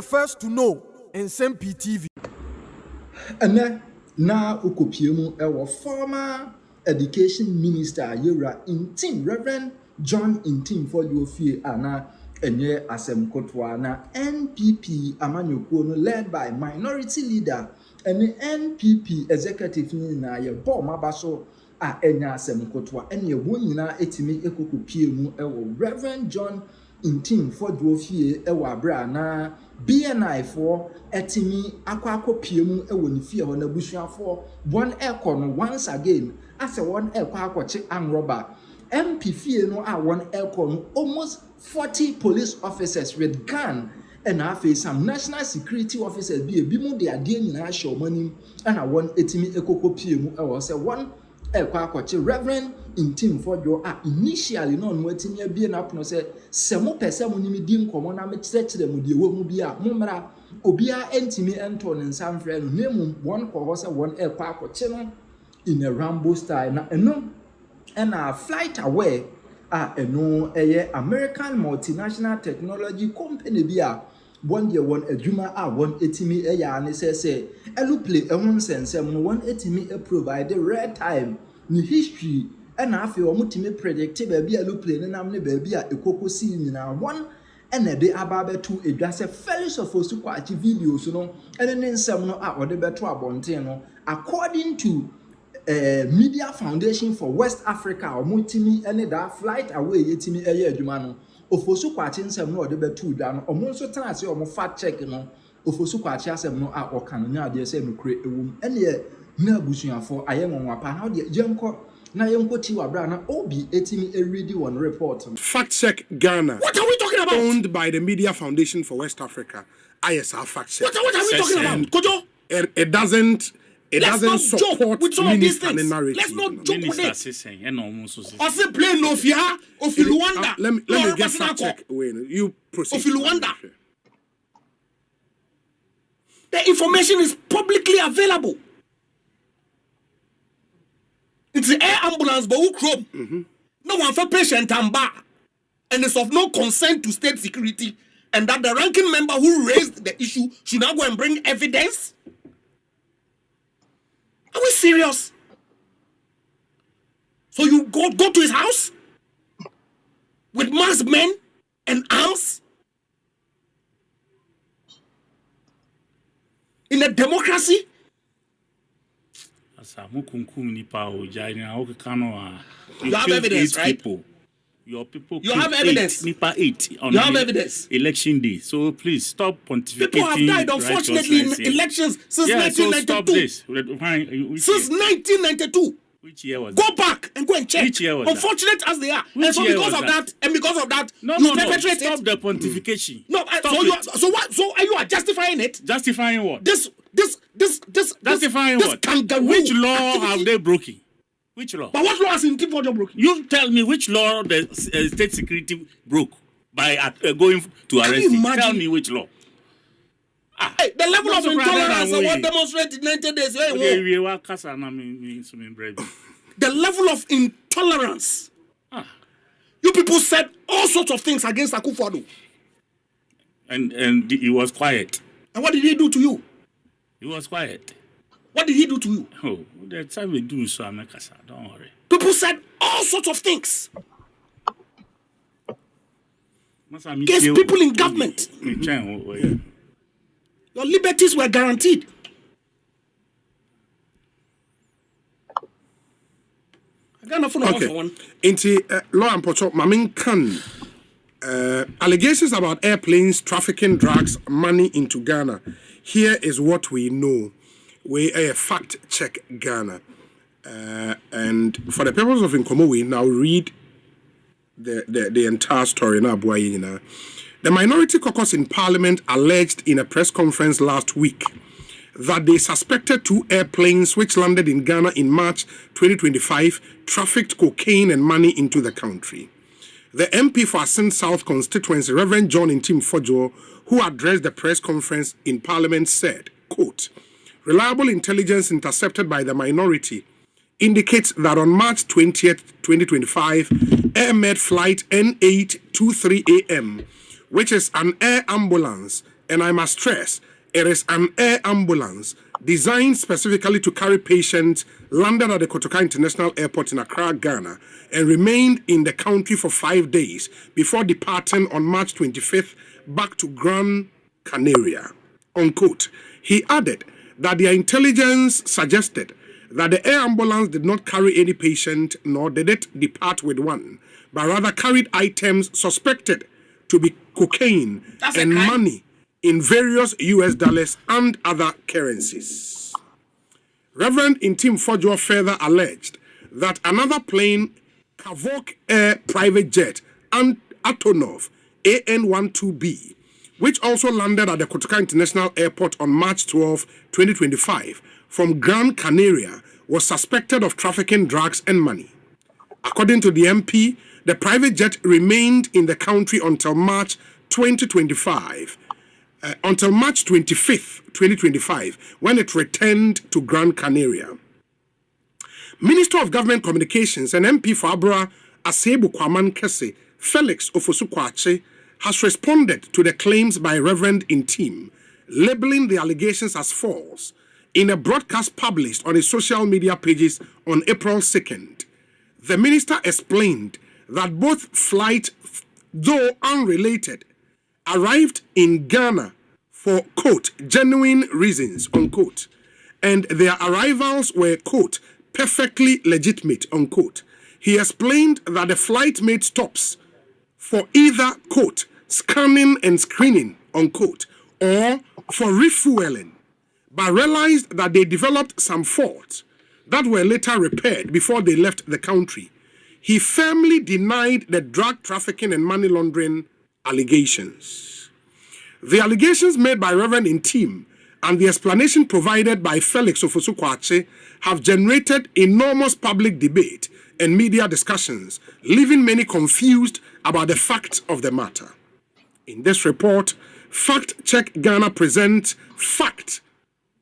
the first to know. Nsem-Pii TV. And now Ukopiemu, our former education minister, Yura Nsem, Reverend John Nsem for your fear, Anna, and ye Asem Kotwana, NPP, Amanyukono, led by minority leader, and the NPP executive na ye bomb abaso a enya Asem Kotwa, and ye wunina etimi Ekopiemu, Reverend John Nsem for your fear, Ewa na BNI for etimi akwako piemu ewo ni fie ho na busuafo one aircon once again as a one aircon che an robber MP fie no a one aircon almost 40 police officers with gun and afi some national security officers bi mu de ade nyina show money and a one etimi ekoko piemu ewo say one aircon che Reverend Nsem for your initially no etimi abie na pono say semo pese mo nimi di nkomo na me kyerɛkyerɛ mu de wo mu bia momra obia entimi ento ne nsamfrɛ no nemu one ko say one aircon no in a Rambo style na eno and a flight away eno eye American multinational technology company bia one year one adwuma one etimi eya ne say elu play ehun sensem no one etimi provide red time ni history and I feel mutimi predictive baby a look play nam ne baby a ekoko si nyina one and a day ababe to edwase fellows of Ofosu Kwakye videos no and then nsem no a ode beto abonten no according to Media Foundation for West Africa omutimi and that flight away yetimi eye adwuma no Ofosu Kwakye nsem no ode beto dwa no omo nso tan ase omo fact check no Ofosu Kwakye asem no a okan nya ade se nokure ewum ene ye na busuafo aye nwanwapa na ode jenko na yenkoti wabra na obi etimi ready one report. Fact check Ghana. What are we talking about? Owned by the Media Foundation for West Africa. ISR fact check. What are we talking about? Kojo? It doesn't support with some of these things. narrative. Let's not joke with it. I say play no fear of Rwanda. Let me get fact check. Wait, you proceed. Of Rwanda. The information is publicly available. It's the air ambulance, but who chrome? No one for patient and bar. And it's of no concern to state security. And that the ranking member who raised the issue should now go and bring evidence? Are we serious? So you go to his house with masked men and arms? In a democracy? You have evidence, right? Your people. You have evidence. You have evidence. Election day. So please stop pontificating. People have died, unfortunately, in elections since 1992. So stop this. Since 1992. Which year was Go back and go and check. Which year was Unfortunate as they are. And so because of that, no, perpetrate stop the pontification. No, so what? So are you justifying it? Justifying what? Justifying what? Kangaroo which law activity? Have they broken? Which law? But what law has Nsem broken? You tell me which law the state security broke by going to arrest him. Tell me which law. Hey, the level of intolerance I want demonstrated in 90 days. The level of intolerance. You people said all sorts of things against Akufo-Addo. And he was quiet. And what did he do to you? He was quiet. What did he do to you? Oh, the time we do so, don't worry. People said all sorts of things against people in government. Your liberties were guaranteed. Okay. Into law and potential Mamin Khan. Allegations about airplanes trafficking drugs money into Ghana. Here is what we know. We fact check Ghana. And for the purpose of Nkomo, we now read the entire story. The Minority Caucus in Parliament alleged in a press conference last week that they suspected 2 airplanes which landed in Ghana in March 2025 trafficked cocaine and money into the country. The MP for Asin South constituency, Reverend John Nsem-Pii, who addressed the press conference in Parliament, said, quote, "Reliable intelligence intercepted by the minority indicates that on March 20th, 2025, Air Med Flight N823 AM, which is an air ambulance and I must stress, it is an air ambulance designed specifically to carry patients landed at the Kotoka International Airport in Accra, Ghana, and remained in the country for 5 days before departing on March 25th back to Gran Canaria. Unquote. He added that their intelligence suggested that the air ambulance did not carry any patient, nor did it depart with one, but rather carried items suspected to be cocaine and money in various US dollars and other currencies. Reverend Nsem-Pii further alleged that another plane, Kavok Air private jet, and Antonov AN-12B, which also landed at the Kotoka International Airport on March 12, 2025, from Gran Canaria, was suspected of trafficking drugs and money. According to the MP, the private jet remained in the country until March 25th, 2025, when it returned to Gran Canaria. Minister of Government Communications and MP for Abra Asebu Kwaman Kese, Felix Ofosu Kwakye, has responded to the claims by Reverend Nsem, labeling the allegations as false in a broadcast published on his social media pages on April 2nd. The minister explained that both flights, though unrelated, arrived in Ghana for, quote, genuine reasons, unquote, and their arrivals were, quote, perfectly legitimate, unquote. He explained that the flight made stops for either, quote, scanning and screening, unquote, or for refueling, but realized that they developed some faults that were later repaired before they left the country. He firmly denied the drug trafficking and money laundering allegations. The allegations made by Reverend Nsem and the explanation provided by Felix Ofosu Kwakye have generated enormous public debate and media discussions, leaving many confused about the facts of the matter. In this report, Fact Check Ghana presents facts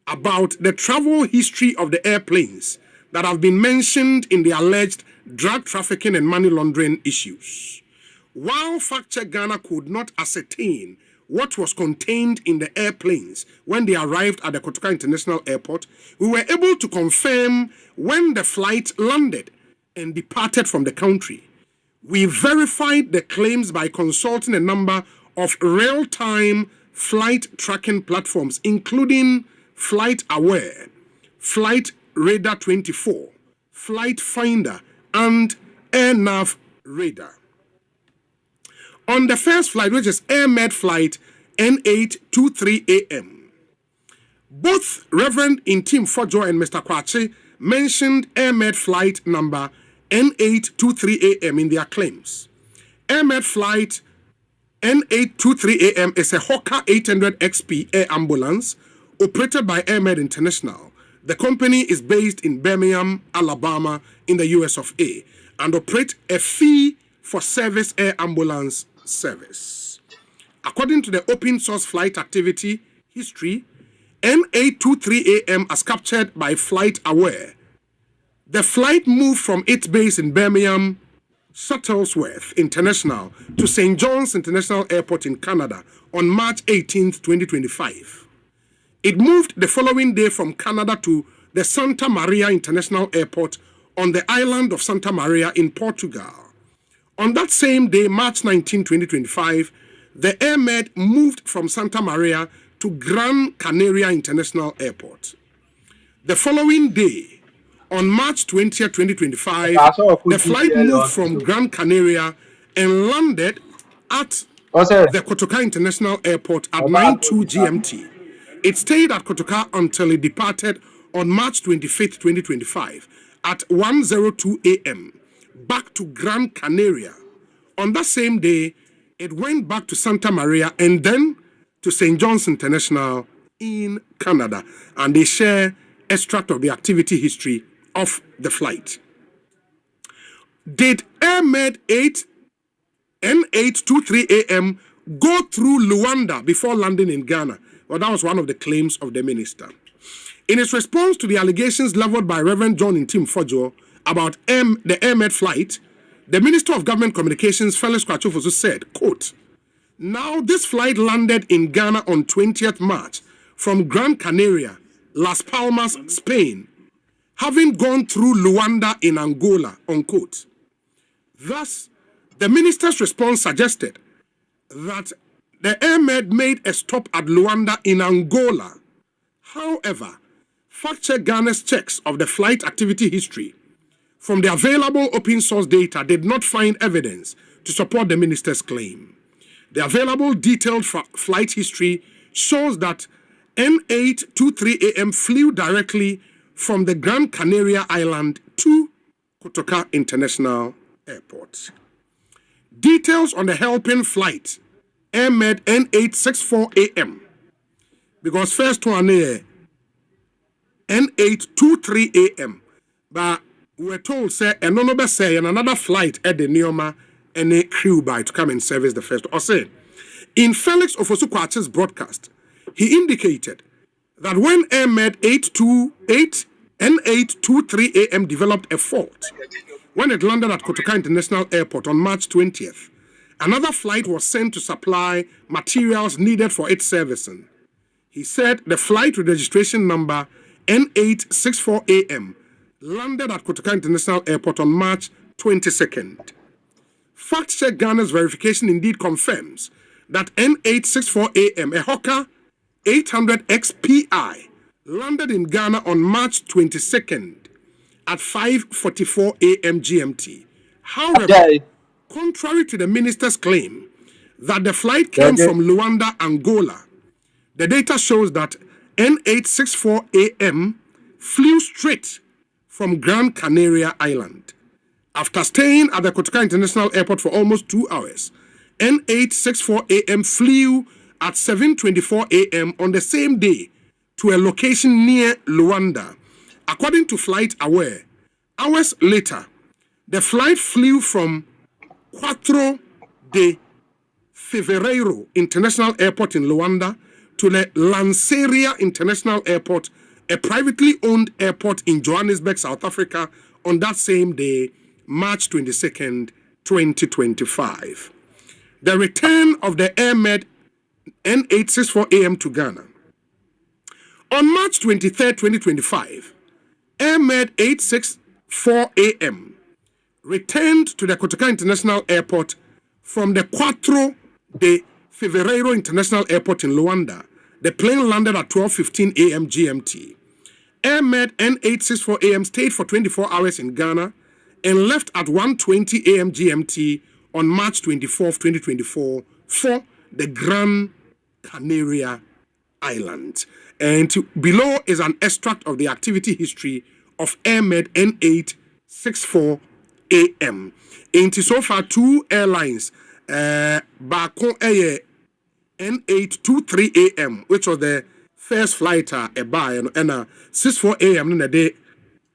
about the travel history of the airplanes that have been mentioned in the alleged drug trafficking and money laundering issues. While Fact Check Ghana could not ascertain what was contained in the airplanes when they arrived at the Kotoka International Airport, we were able to confirm when the flight landed and departed from the country. We verified the claims by consulting a number of real-time flight tracking platforms, including Flight Aware, Flight Radar 24, Flight Finder, and AirNav Radar. On the first flight, which is AirMed Flight N823AM, both Reverend Nsem-Pii and Mr. Kwakye mentioned AirMed Flight number N823AM in their claims. AirMed Flight N823AM is a Hawker 800 XP air ambulance operated by AirMed International. The company is based in Birmingham, Alabama, in the US of A, and operates a fee-for-service air ambulance service. According to the open source flight activity history, N823AM as captured by Flight Aware, the flight moved from its base in Birmingham, Shuttlesworth International to St. John's International Airport in Canada on March 18, 2025. It moved the following day from Canada to the Santa Maria International Airport on the island of Santa Maria in Portugal. On that same day, March 19, 2025, the AirMed moved from Santa Maria to Gran Canaria International Airport. The following day, on March 20, 2025, the flight moved from Gran Canaria and landed at the Kotoka International Airport at 9:02 GMT. It stayed at Kotoka until it departed on March 25, 2025 at 1:02 a.m. back to Gran Canaria. On that same day, it went back to Santa Maria and then to St. John's International in Canada, and they share extract of the activity history of the flight. Did AirMed N823AM go through Luanda before landing in Ghana? Well, that was one of the claims of the minister. In his response to the allegations leveled by Reverend John Nsem-Pii about the AirMed flight, the Minister of Government Communications, Felix Kwakye, said, quote, Now, this flight landed in Ghana on 20th March from Gran Canaria, Las Palmas, Spain, having gone through Luanda in Angola, unquote. Thus, the minister's response suggested that the airmed made a stop at Luanda in Angola. However, fact-check Ghana's checks of the flight activity history from the available open source data did not find evidence to support the minister's claim. The available detailed flight history shows that N823AM flew directly from the Gran Canaria Island to Kotoka International Airport. Details on the helping flight, airmed N864AM, because first one here, N823AM, but we're told, say, another say, and another flight at the Neoma and a crew by to come and service the first. Or say, in Felix Ofosu Kwakye's broadcast, he indicated that when airmed N823AM developed a fault, when it landed at Kotoka International Airport on March 20th, another flight was sent to supply materials needed for its servicing. He said the flight with registration number N864AM landed at Kotoka International Airport on March 22nd. Fact-check Ghana's verification indeed confirms that N864AM, a Hawker 800XPI, landed in Ghana on March 22nd at 5:44 a.m. GMT. However, contrary to the minister's claim that the flight came from Luanda, Angola, the data shows that N864AM flew straight from Gran Canaria Island. After staying at the Kotoka International Airport for almost 2 hours, N864AM flew at 7:24 a.m. on the same day to a location near Luanda. According to Flight Aware, hours later, the flight flew from 4 de Fevereiro International Airport in Luanda to the Lanseria International Airport, a privately owned airport in Johannesburg, South Africa, on that same day, March 22nd, 2025. The return of the airmed N864AM to Ghana. On March 23rd, 2025, airmed 864AM returned to the Kotoka International Airport from the 4 de Fevereiro International Airport in Luanda. The plane landed at 12:15 a.m. GMT. Airmed N864AM stayed for 24 hours in Ghana and left at 1:20 a.m. GMT on March 24th, 2024 for the Gran Canaria Island. And below is an extract of the activity history of airmed N864AM. And so far, 2 airlines, Bako N823AM, which was the first flight a buy, and 64AM in the day,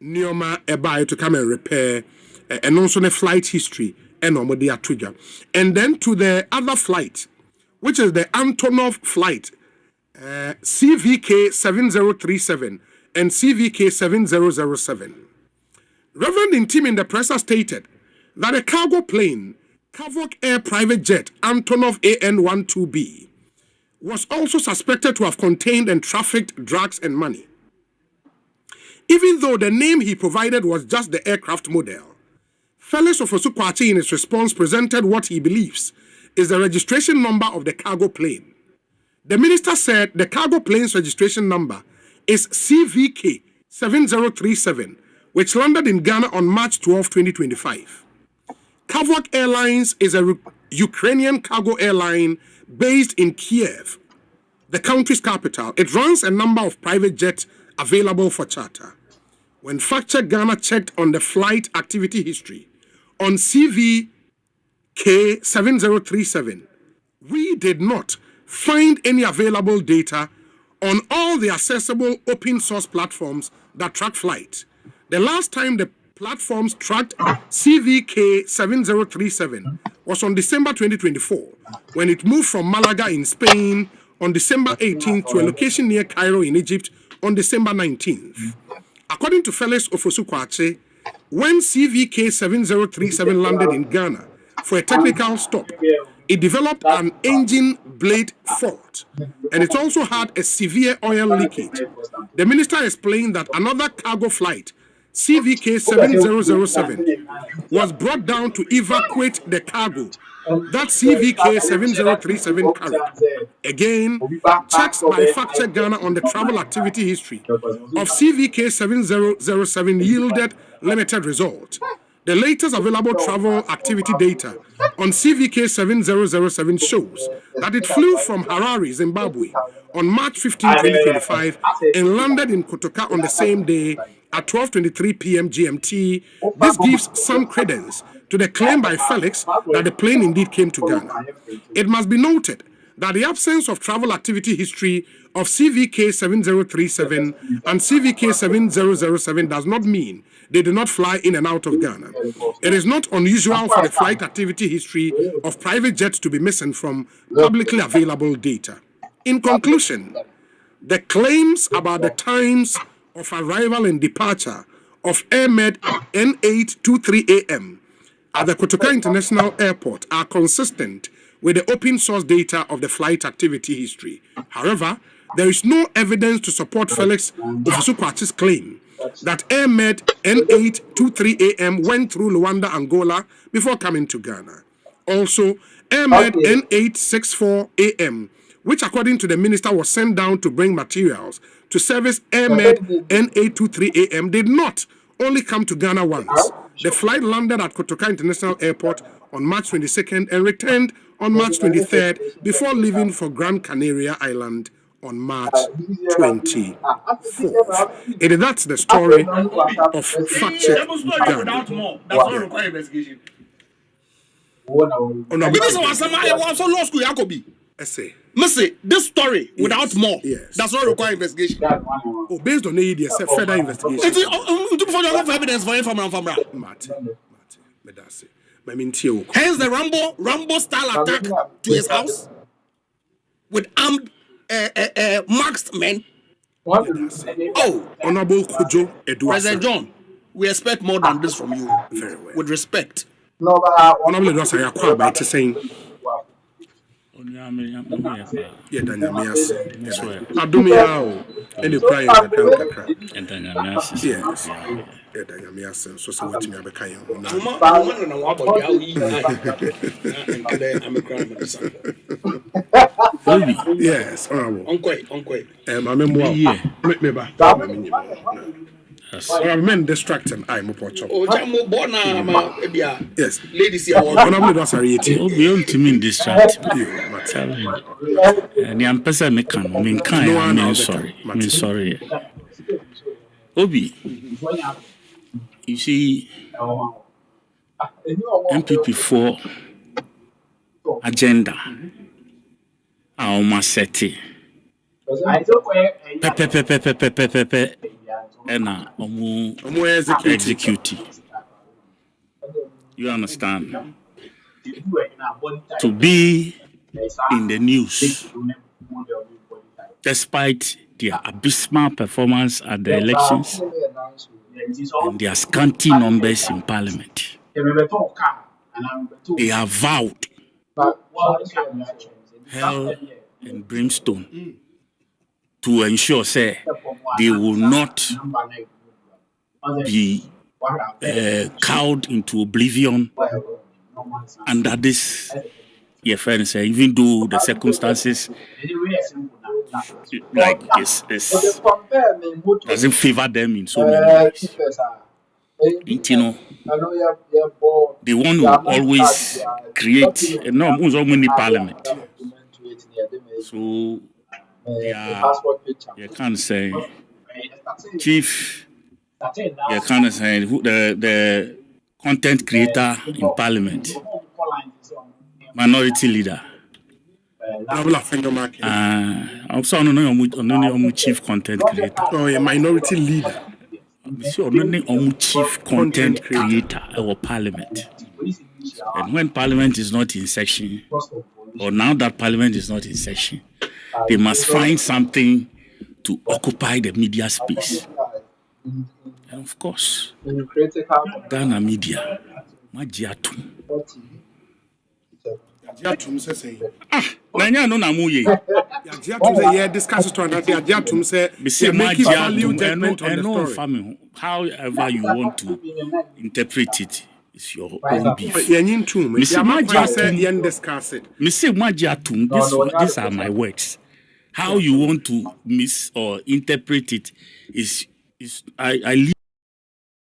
Neoma a buy to come and repair, and also the flight history, and the trigger. And then to the other flight, which is the Antonov flight, CVK 7037 and CVK 7007. Reverend Nsem-Pii in the presser stated that a cargo plane, Kavok Air private jet Antonov AN-12B, was also suspected to have contained and trafficked drugs and money. Even though the name he provided was just the aircraft model, Felix Ofosu Kwakye in his response presented what he believes is the registration number of the cargo plane. The minister said the cargo plane's registration number is CVK 7037, which landed in Ghana on March 12, 2025. Kavok Airlines is a Ukrainian cargo airline based in Kiev, the country's capital. It runs a number of private jets available for charter. When Fact-Check Ghana checked on the flight activity history on CVK 7037, we did not find any available data on all the accessible open source platforms that track flight. The last time the platforms tracked CVK 7037 was on December 2024, when it moved from Malaga in Spain on December 18th to a location near Cairo in Egypt on December 19th. According to Felix Ofosu Kwakye, when CVK 7037 landed in Ghana for a technical stop, it developed an engine blade fault, and it also had a severe oil leakage. The minister explained that another cargo flight, CVK 7007, was brought down to evacuate the cargo that CVK 7037 carried. Again, checks by Fact Check Ghana on the travel activity history of CVK 7007 yielded limited results. The latest available travel activity data on CVK 7007 shows that it flew from Harare, Zimbabwe on March 15, 2025 and landed in Kotoka on the same day at 12:23 p.m. GMT. This gives some credence to the claim by Felix that the plane indeed came to Ghana. It must be noted that the absence of travel activity history of CVK 7037 and CVK 7007 does not mean they do not fly in and out of Ghana. It is not unusual for the flight activity history of private jets to be missing from publicly available data. In conclusion, the claims about the times of arrival and departure of AirMed N823 AM at the Kotoka International Airport are consistent with the open source data of the flight activity history. However, there is no evidence to support Felix Ofosu Kwakye's claim that AirMed N823 AM went through Luanda, Angola before coming to Ghana. Also, AirMed N864 AM, which according to the minister was sent down to bring materials to service AirMed N823 AM, did not only come to Ghana once. The flight landed at Kotoka International Airport on March 22nd and returned on March 23rd before leaving for Gran Canaria Island on March 24th. That's the story of Fact Check Ghana. Without more, that's not require investigation. Because of some I was so law school, Jacobi. Essay. Missy, this story without more, Yes. does not require investigation. Oh, based on the EDS, further investigation. It's for your evidence for information from Hence the Rambo style attack to his house with armed masked men. Oh, Honorable Kujo Edwasa. President John, we expect more than this from you. Very well. With respect. Honorable Edwasa, you are quite by saying. Yeah, Danyamias. Adumiao. Any crying kakra. Yes. Yeah, Danyamias. So say what me abekaya. Yes, honorable. Uncle. I'm men distracting. I'm a pocho. Oh, Jamu Bona, Yes. ladies here. Honorable Edwasa Rieti. Beyond to me distract. You, Matt. And I'm person me can. I'm sorry. Obi, you see, MPP4 agenda. Our maseti. Pepe. And execute. You understand? To be in the news, despite their abysmal performance at the elections and their scanty numbers in parliament, they have vowed hell and brimstone to ensure, say, they will not be cowed into oblivion under this offense, even though the circumstances like doesn't favor them in so many ways. You know, they want to always create a many parliament. So you can't say chief, you can't say the content creator in parliament, minority leader. I'm also on chief content creator. Oh, a minority leader. On chief content creator our parliament. And when parliament is not in session, or now that parliament is not in session, they must find something to occupy the media space. And of course, Ghana media, Majiatu. Ajatum say. Nanya no na mu ye. Ajatum say yeah discuss it on that. Ajatum say make value judgment on the story. Family, however you want to interpret it is your own beef. Yenyin too. Me say yen discuss it. Me say Majiatum. These are my words. How you want to miss or interpret it is I leave